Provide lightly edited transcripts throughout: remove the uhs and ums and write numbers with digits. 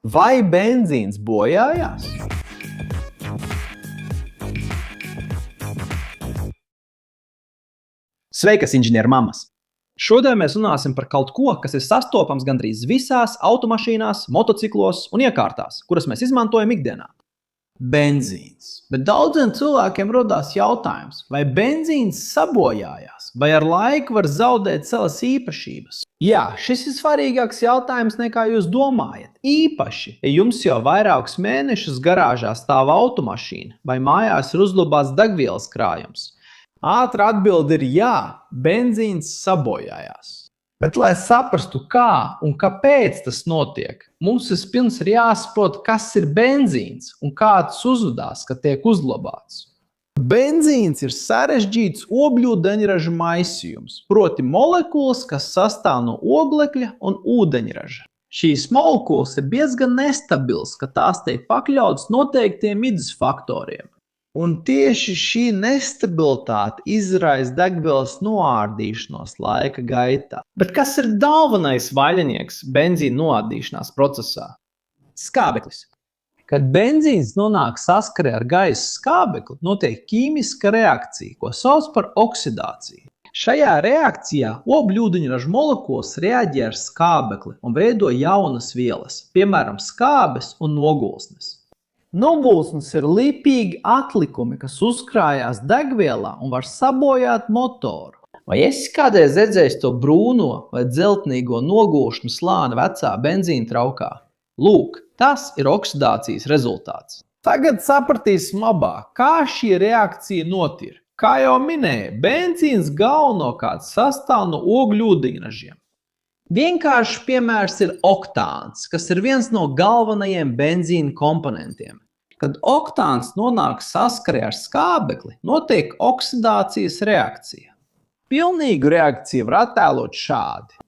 Vai benzīns bojājās? Sveikas, inženieru mammas! Šodien mēs runāsim par kaut ko, kas ir sastopams gandrīz visās automašīnās, motociklos un iekārtās, kuras mēs izmantojam ikdienā. Benzīns. Bet daudziem cilvēkiem rodās jautājums, vai benzīns sabojājās, vai ar laiku var zaudēt savas īpašības? Jā, šis ir svarīgāks jautājums nekā jūs domājat. Īpaši, ja jums jau vairākus mēnešus garāžā stāv automašīna vai mājās ir uzglabāts degvielas krājums. Ātra atbilde ir jā, benzīns sabojājās. Bet, lai saprastu, kā un kāpēc tas notiek, mums vispirms ir jāsaprot, kas ir benzīns un kā tas uzvedās, kad tiek uzglabāts. Benzīns ir sarežģīts ogļūdeņraža maisījums, proti molekulas, kas sastāv no oglekļa un ūdeņraža. Šīs molekulas ir diezgan nestabils, ka tās tiek pakļautas noteiktiem vides faktoriem. Un tieši šī nestabilitāte izraisa degvielas noārdīšanos laika gaitā. Bet kas ir galvenais vaļinieks benzīna noārdīšanās procesā? Skābeklis. Kad benzīns nonāk saskarē ar gaisa skābekli, notiek ķīmiska reakcija, ko sauc par oksidāciju. Šajā reakcijā ogļūdeņraža molekulas reaģē ar skābekli un veido jaunas vielas, piemēram, skābes un nogulsnes. Nogulsnes ir lipīgi atlikumi, kas uzkrājās degvielā un var sabojāt motoru. Vai esi kādreiz redzējis to brūno vai dzeltenīgo nogulšņu slāni vecā benzīna traukā? Lūk, tas ir oksidācijas rezultāts. Tagad sapratīsim labāk, kā šī reakcija notiek. Kā jau minēju, benzīns galvenokārt sastāv no ogļūdeņražiem. Vienkāršs piemērs ir oktāns, kas ir viens no galvenajiem benzīna komponentiem. Kad oktāns nonāk saskarē ar skābekli, notiek oksidācijas reakcija. Pilnīgu reakciju var attēlot šādi.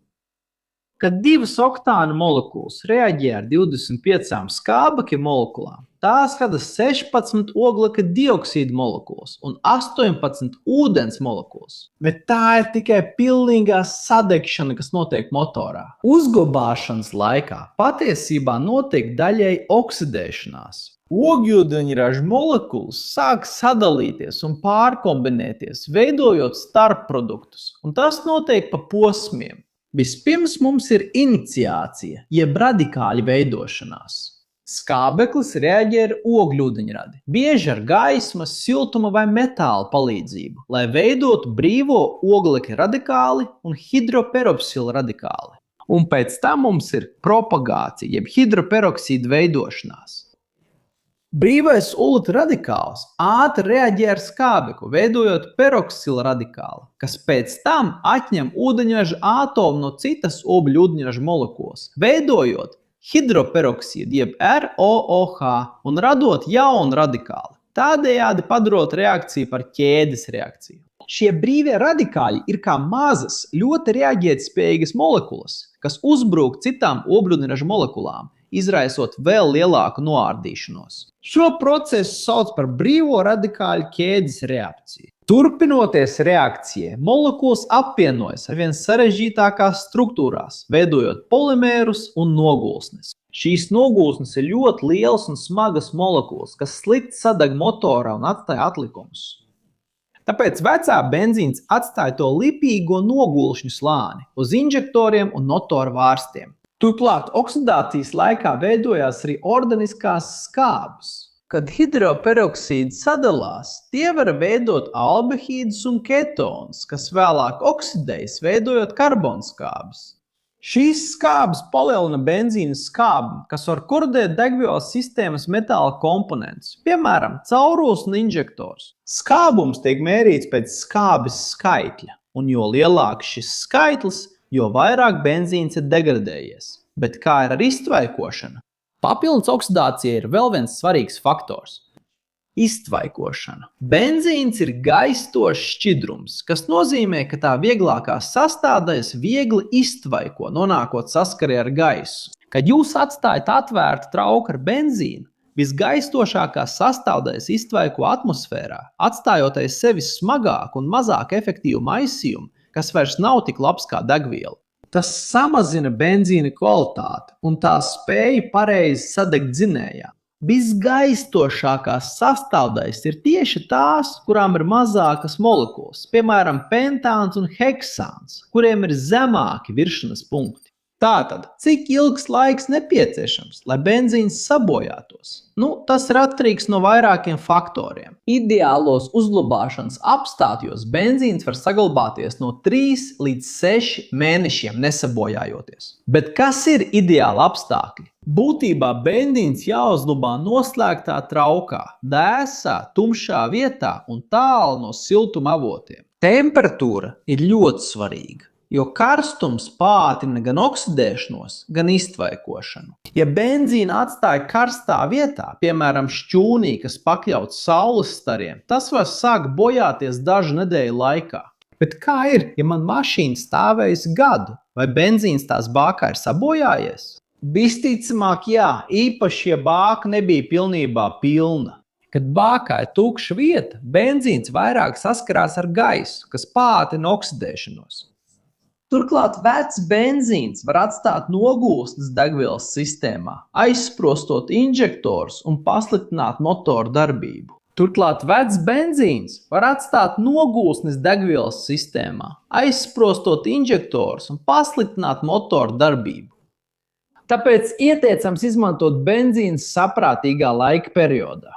Kad divas oktāna molekulas reaģē ar 25 skābekļa molekulām, tās rada 16 oglekļa dioksīda molekulas un 18 ūdens molekulas. Bet tā ir tikai pilnīgā sadegšana, kas notiek motorā. Uzglabāšanas laikā patiesībā notiek daļēji oksidēšanās. Ogļūdeņraža molekulas sāk sadalīties un pārkombinēties, veidojot starpproduktus, un tas notiek pa posmiem. Vispirms mums ir iniciācija, jeb radikāļa veidošanās. Skābeklis reaģē ar ogļūdeņradi, bieži ar gaismas, siltuma vai metāla palīdzību, lai veidotu brīvo oglekļa radikāli un hidroperoksila radikāli. Un pēc tam mums ir propagācija, jeb hidroperoksīda veidošanās. Brīvais oglekļa radikāls ātri reaģē ar skābekli, veidojot peroksila radikāli, kas pēc tam atņem ūdeņraža atomu no citas ogļūdeņraža molekulas, veidojot hidroperoksīdu, jeb ROOH, un radot jaunu radikāli, tādējādi padarot reakciju par ķēdes reakciju. Šie brīvie radikāļi ir kā mazas, ļoti reaģētspējīgas molekulas, kas uzbrūk citām ogļūdeņraža molekulām, izraisot vēl lielāku noārdīšanos. Šo procesu sauc par brīvo radikāļu ķēdes reakciju. Turpinoties reakcijai, molekulas apvienojas ar vien sarežģītākās struktūrās, veidojot polimērus un nogulsnes. Šīs nogulsnes ir ļoti lielas un smagas molekulas, kas slikti sadeg motorā un atstāja atlikumus. Tāpēc vecā benzīns atstāja to lipīgo nogulšņu slāni uz injektoriem un motora vārstiem. Turklāt oksidācijas laikā veidojās arī organiskās skābes. Kad hidroperoksīdi sadalās, tie var veidot aldehīdus un ketonus, kas vēlāk oksidējas, veidojot karbonskābes. Šīs skābes palielina benzīna skābi, kas var korrodēt degvielas sistēmas metāla komponentus, piemēram, caurules un injektors. Skābums tiek mērīts pēc skābes skaitļa, un jo lielāks šis skaitlis, jo vairāk benzīns ir degradējies. Bet kā ir ar iztvaikošanu? Papildus oksidācija ir vēl viens svarīgs faktors. Iztvaikošana. Benzīns ir gaistošs šķidrums, kas nozīmē, ka tā vieglākās sastāvdaļas viegli iztvaiko, nonākot saskarē ar gaisu. Kad jūs atstājat atvērtu trauku ar benzīnu, visgaistošākās sastāvdaļas iztvaiko atmosfērā, atstājot aiz sevis smagāku un mazāk efektīvu maisījumu, kas vairs nav tik labs kā degviela. Tas samazina benzīna kvalitāti un tā spēju pareizi sadegt dzinējā. Visgaistošākās sastāvdaļas ir tieši tās, kurām ir mazākas molekulas, piemēram, pentāns un heksāns, kuriem ir zemāki viršanas punkti. Tātad, cik ilgs laiks nepieciešams, lai benzīns sabojātos? Tas ir atkarīgs no vairākiem faktoriem. Ideālos uzglabāšanas apstākļos benzīns var saglabāties no 3 līdz 6 mēnešiem nesabojājoties. Bet kas ir ideāli apstākļi? Būtībā benzīns jāuzglabā noslēgtā traukā, dēsā, tumšā vietā un tālu no siltuma avotiem. Temperatūra ir ļoti svarīga, jo karstums pātrina gan oksidēšanos, gan iztvaikošanu. Ja benzīnu atstāja karstā vietā, piemēram, šķūnī, kas pakļauts saules stariem, tas var sākt bojāties dažu nedēļu laikā. Bet kā ir, ja man mašīna stāvējusi gadu, vai benzīns tās bākā ir sabojājies? Visticamāk, jā, īpaši, ja bāka nebija pilnībā pilna. Kad bākā ir tukša vieta, benzīns vairāk saskarās ar gaisu, kas pātrina oksidēšanos. Turklāt vecs benzīns var atstāt nogulsnes degvielas sistēmā, aizsprostot injektorus un pasliktināt motoru darbību. Turklāt vecs benzīns var atstāt nogulsnes degvielas sistēmā, aizsprostot injektorus un pasliktināt motoru darbību. Tāpēc ieteicams izmantot benzīnu saprātīgā laika periodā.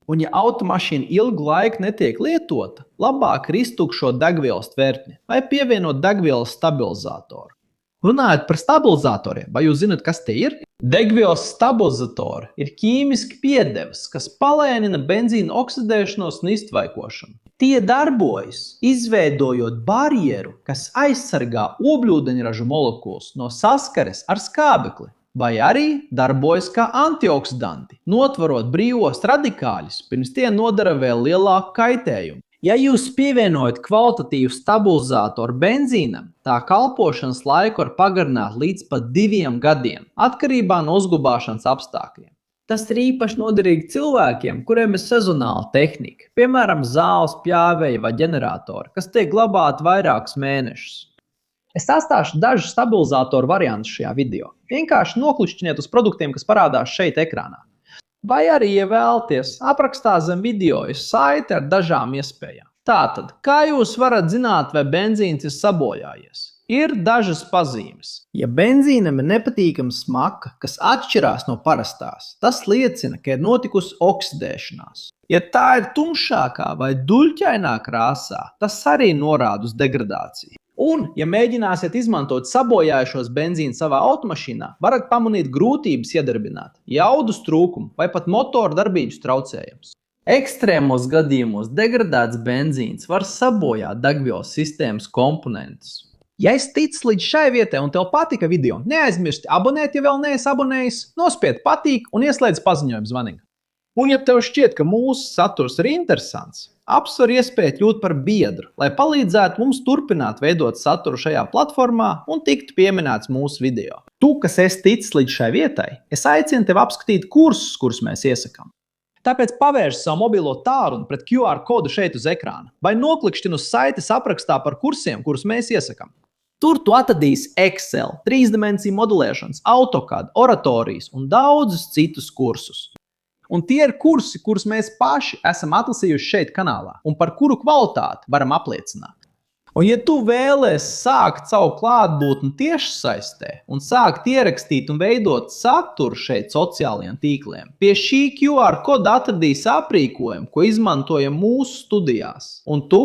Un ja automašīna ilgu laiku netiek lietota, labāk ir iztukšot degvielas tvertni vai pievienot degvielas stabilizatoru. Runājot par stabilizatoriem, vai jūs zināt, kas tie ir? Degvielas stabilizatori ir ķīmiski piedevas, kas palēnina benzīna oksidēšanos un iztvaikošanu. Tie darbojas, izveidojot barjeru, kas aizsargā ogļūdeņraža molekulas no saskares ar skābekli, vai arī darbojas kā antioksidanti, notvarot brīvos radikāļus, pirms tie nodara vēl lielāku kaitējumu. Ja jūs pievienojat kvalitatīvu stabilizatoru benzīnam, tā kalpošanas laiku var pagarināt līdz pat 2 gadiem, atkarībā no uzglabāšanas apstākļiem. Tas ir īpaši noderīgi cilvēkiem, kuriem ir sezonāla tehnika, piemēram, zāles pļāvēji vai ģeneratori, kas tiek glabāti vairākus mēnešus. Es atstāšu dažus stabilizatoru variantus šajā video. Vienkārši noklikšķiniet uz produktiem, kas parādās šeit ekrānā. Vai arī, ja vēlaties, aprakstā zem video ir saite ar dažām iespējām. Tātad, kā jūs varat zināt, vai benzīns ir sabojājies? Ir dažas pazīmes. Ja benzīnam ir nepatīkama smaka, kas atšķirās no parastās, tas liecina, ka ir notikusi oksidēšanās. Ja tā ir tumšākā vai duļķainā krāsā, tas arī norāda uz degradāciju. Un, ja mēģināsiet izmantot sabojājušos benzīnu savā automašīnā, varat pamanīt grūtības iedarbināt, jaudus trūkumu vai pat motoru darbības traucējumus. Ekstrēmos gadījumos degradēts benzīns var sabojāt degvielas sistēmas komponentus. Ja es ticu līdz šai vietai un tev patika video, neaizmirsti abonēt, ja vēl neesi abonējis, nospied patīk un ieslēdz paziņojumu zvaniņu. Un ja tev šķiet, ka mūsu saturs ir interesants, apsver iespēju kļūt par biedru, lai palīdzētu mums turpināt veidot saturu šajā platformā un tiktu pieminēts mūsu video. Tu, kas esi ticis līdz šai vietai, es aicinu tevi apskatīt kursus, kurus mēs iesakām. Tāpēc pavērsi savu mobilo tālruni pret QR kodu šeit uz ekrāna vai noklikšķini uz saites aprakstā par kursiem, kurus mēs iesakām. Tur tu atradīsi Excel, 3-dimensiju modelēšanas, AutoCAD, oratorijas un daudzus citus kursus. Un tie ir kursi, kurus mēs paši esam atlasījuši šeit kanālā un par kuru kvalitāti varam apliecināt. Un ja tu vēlies sākt savu klātbūtni tiešsaistē un sākt ierakstīt un veidot saturu šeit sociālajiem tīkliem, pie šī QR koda atradīsi aprīkojumu, ko izmantojam mūsu studijās. Un tu?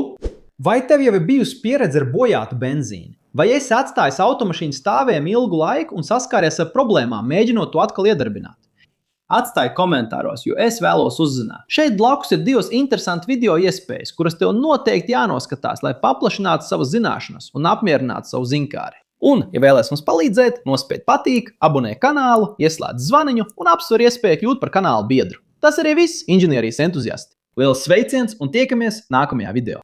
Vai tev jau ir bijusi pieredze ar bojātu benzīnu? Vai esi atstājis automašīnu stāvējumu ilgu laiku un saskāries ar problēmām, mēģinot to atkal iedarbināt? Atstāj komentāros, jo es vēlos uzzināt. Šeit blakus ir 2 interesanti video iespējas, kuras tev noteikti jānoskatās, lai paplašinātu savas zināšanas un apmierinātu savu zinkāri. Un, ja vēlies mums palīdzēt, nospied patīk, abonē kanālu, ieslēdz zvaniņu un apsver iespēju kļūt par kanāla biedru. Tas arī viss, inženierijas entuziasti. Liels sveiciens un tiekamies nākamajā video!